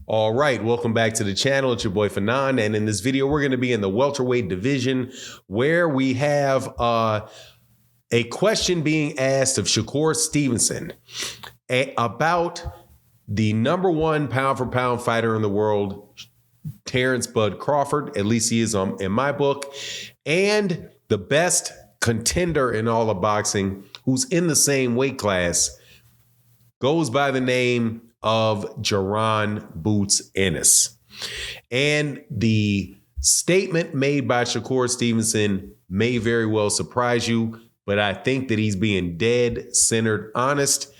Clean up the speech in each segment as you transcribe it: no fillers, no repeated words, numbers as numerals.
All right, welcome back to the channel. It's your boy Fanon, and in this video, we're going to be in the welterweight division where we have a question being asked of Shakur Stevenson about the number one pound for pound fighter in the world, Terence Bud Crawford. At least he is in my book, and the best contender in all of boxing, who's in the same weight class, goes by the name of Jaron Boots Ennis. And the statement made by Shakur Stevenson may very well surprise you, but I think that he's being dead centered, honest,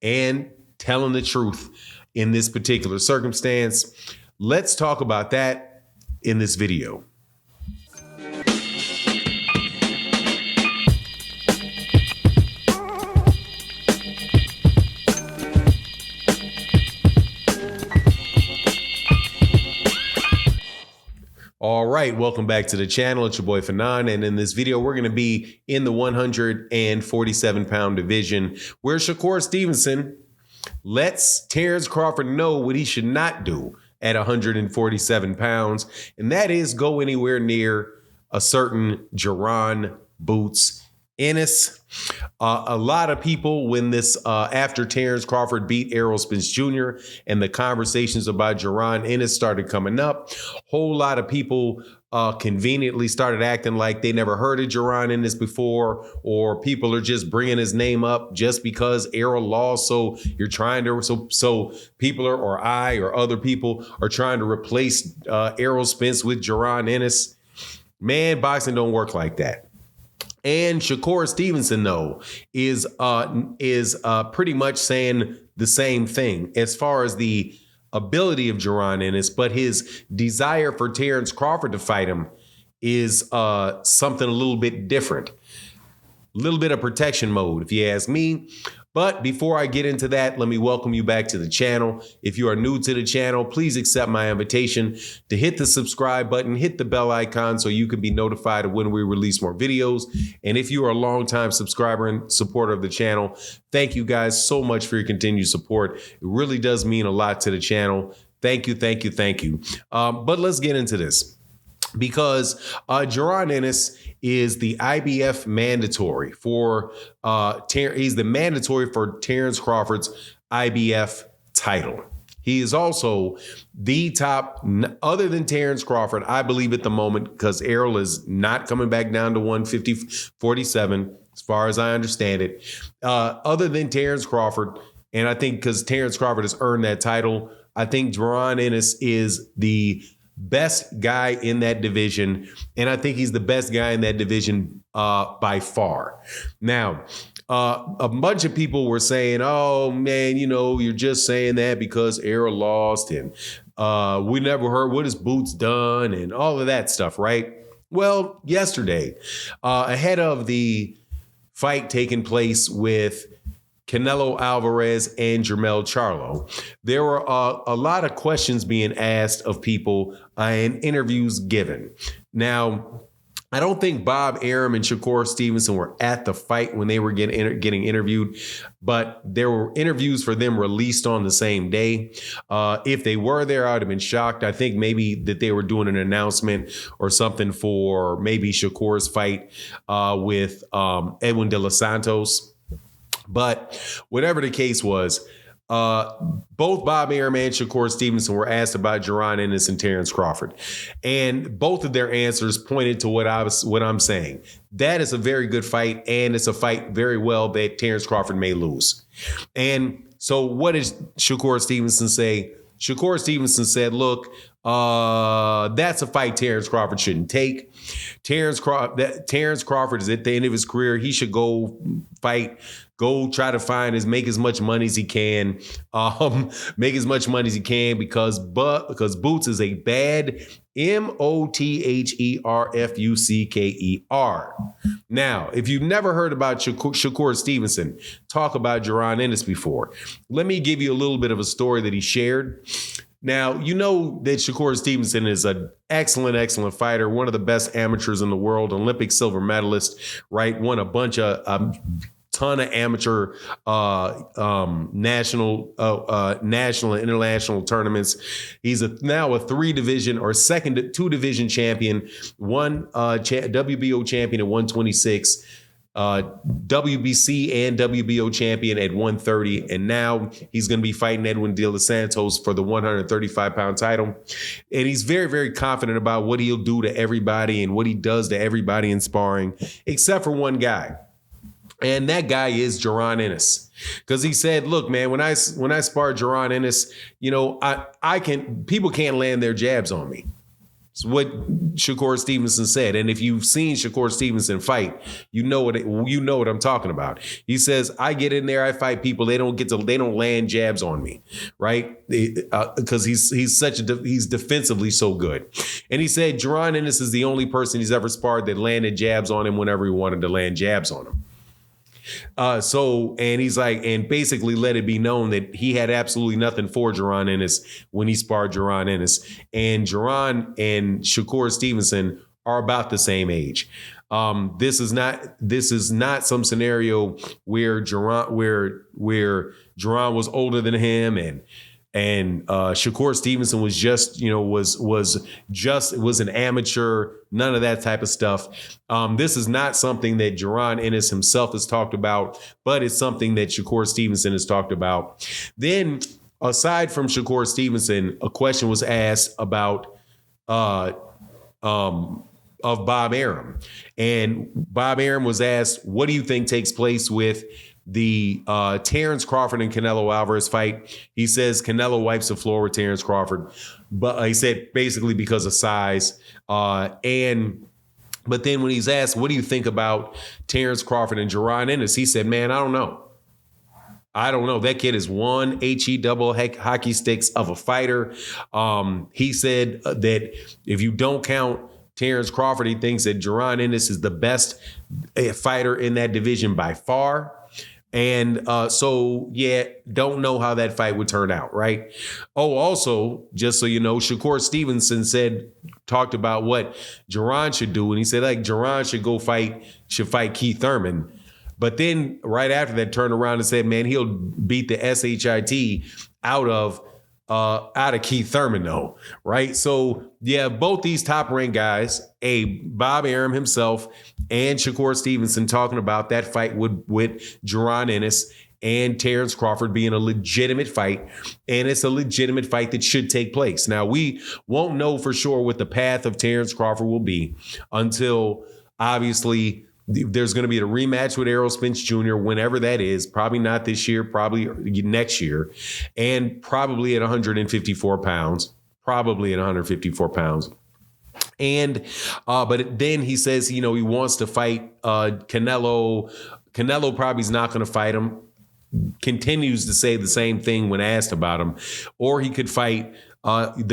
and telling the truth in this particular circumstance. Let's talk about that in this video. All right, welcome back to the channel. It's your boy Fanon, and in this video, we're going to be in the 147-pound division where Shakur Stevenson lets Terence Crawford know what he should not do at 147 pounds, and that is go anywhere near a certain Jaron Boots Ennis. A lot of people, when this after Terence Crawford beat Errol Spence Jr. and the conversations about Jaron Ennis started coming up, whole lot of people conveniently started acting like they never heard of Jaron Ennis before, or people are just bringing his name up just because Errol lost. So you're trying to, so people are, or I or other people are trying to replace Errol Spence with Jaron Ennis. Man, boxing don't work like that. And Shakur Stevenson, though, is pretty much saying the same thing as far as the ability of Jaron Ennis, but his desire for Terence Crawford to fight him is something a little bit different. A little bit of protection mode, if you ask me. But before I get into that, let me welcome you back to the channel. If you are new to the channel, please accept my invitation to hit the subscribe button, hit the bell icon so you can be notified of when we release more videos. And if you are a longtime subscriber and supporter of the channel, thank you guys so much for your continued support. It really does mean a lot to the channel. Thank you, thank you, thank you. But let's get into this, because Jaron Ennis is the IBF mandatory for he's the mandatory for Terence Crawford's IBF title. He is also the top, other than Terence Crawford, I believe at the moment, because Errol is not coming back down to 147, as far as I understand it. Other than Terence Crawford, and I think because Terence Crawford has earned that title, I think Jaron Ennis is the best guy in that division, and I think he's the best guy in that division by far. Now, a bunch of people were saying, oh man, you know, you're just saying that because Errol lost, and we never heard what his Boots done and all of that stuff, right? Well, yesterday, ahead of the fight taking place with Canelo Alvarez and Jermell Charlo, there were a lot of questions being asked of people and interviews given. Now, I don't think Bob Arum and Shakur Stevenson were at the fight when they were getting interviewed, but there were interviews for them released on the same day. If they were there, I would have been shocked. I think maybe that they were doing an announcement or something for maybe Shakur's fight with Edwin De Los Santos. But whatever the case was, both Bob Arum and Shakur Stevenson were asked about Jaron Ennis and Terence Crawford, and both of their answers pointed to what I'm saying. That is a very good fight, and it's a fight very well that Terence Crawford may lose. And so, what does Shakur Stevenson say? Shakur Stevenson said, "Look, that's a fight Terence Crawford shouldn't take. Terence Crawford is at the end of his career. He should go fight." Go try to make as much money as he can, make as much money as he can, because Boots is a bad Motherfucker. Now, if you've never heard about Shakur Stevenson talk about Jaron Ennis before, let me give you a little bit of a story that he shared. Now, you know that Shakur Stevenson is an excellent, excellent fighter, one of the best amateurs in the world, Olympic silver medalist, right? Won a bunch of ton of amateur national and international tournaments. He's now a 3-division or second 2-division champion, one WBO champion at 126. WBC and WBO champion at 130, and now he's going to be fighting Edwin De Los Santos for the 135-pound title. And he's very, very confident about what he'll do to everybody and what he does to everybody in sparring, except for one guy. And that guy is Jaron Ennis. Because he said, look, man, when I spar Jaron Ennis, you know, people can't land their jabs on me. It's what Shakur Stevenson said. And if you've seen Shakur Stevenson fight, you know what I'm talking about. He says, I get in there, I fight people, they don't land jabs on me, right? Because he's defensively so good. And he said Jaron Ennis is the only person he's ever sparred that landed jabs on him whenever he wanted to land jabs on him. And he's like, and basically let it be known that he had absolutely nothing for Jaron Ennis when he sparred Jaron Ennis. And Jaron and Shakur Stevenson are about the same age. This is not some scenario where Jaron was older than him and Shakur Stevenson was just, you know, was an amateur, none of that type of stuff. This is not something that Jaron Ennis himself has talked about, but it's something that Shakur Stevenson has talked about. Then, aside from Shakur Stevenson, a question was asked about of Bob Arum. And Bob Arum was asked, what do you think takes place with the Terence Crawford and Canelo Alvarez fight? He says Canelo wipes the floor with Terence Crawford, but he said basically because of size. But then when he's asked, what do you think about Terence Crawford and Jaron Ennis? He said, man, I don't know. That kid is one double hockey sticks of a fighter. He said that if you don't count Terence Crawford, he thinks that Jaron Ennis is the best fighter in that division by far. And don't know how that fight would turn out, right? Oh, also, just so you know, Shakur Stevenson talked about what Jaron should do. And he said, like, Jaron should fight Keith Thurman. But then right after that, turned around and said, man, he'll beat the SHIT out of Keith Thurman, though, right? So, yeah, both these top-ranked guys, Bob Arum himself and Shakur Stevenson talking about that fight with Jaron Ennis and Terence Crawford being a legitimate fight, and it's a legitimate fight that should take place. Now, we won't know for sure what the path of Terence Crawford will be until, obviously, there's going to be a rematch with Errol Spence Jr. whenever that is, probably not this year, probably next year, and probably at 154 pounds, And, but then he says, you know, he wants to fight Canelo. Canelo probably is not going to fight him. Continues to say the same thing when asked about him. Or he could fight but if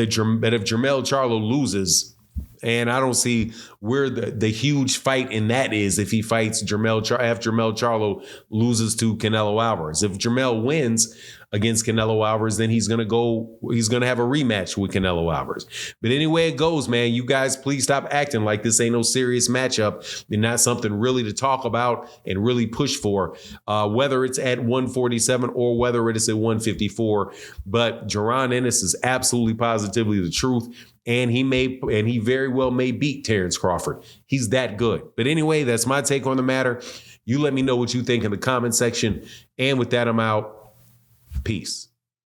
Jermell Charlo loses, and I don't see where the huge fight in that is if he fights Jermell Charlo loses to Canelo Alvarez. If Jermell wins against Canelo Alvarez, then he's going to have a rematch with Canelo Alvarez. But anyway it goes, man, you guys please stop acting like this ain't no serious matchup and not something really to talk about and really push for, whether it's at 147 or whether it is at 154. But Jaron Ennis is absolutely positively the truth. And he very well may beat Terence Crawford. He's that good. But anyway, that's my take on the matter. You let me know what you think in the comment section. And with that, I'm out. Peace.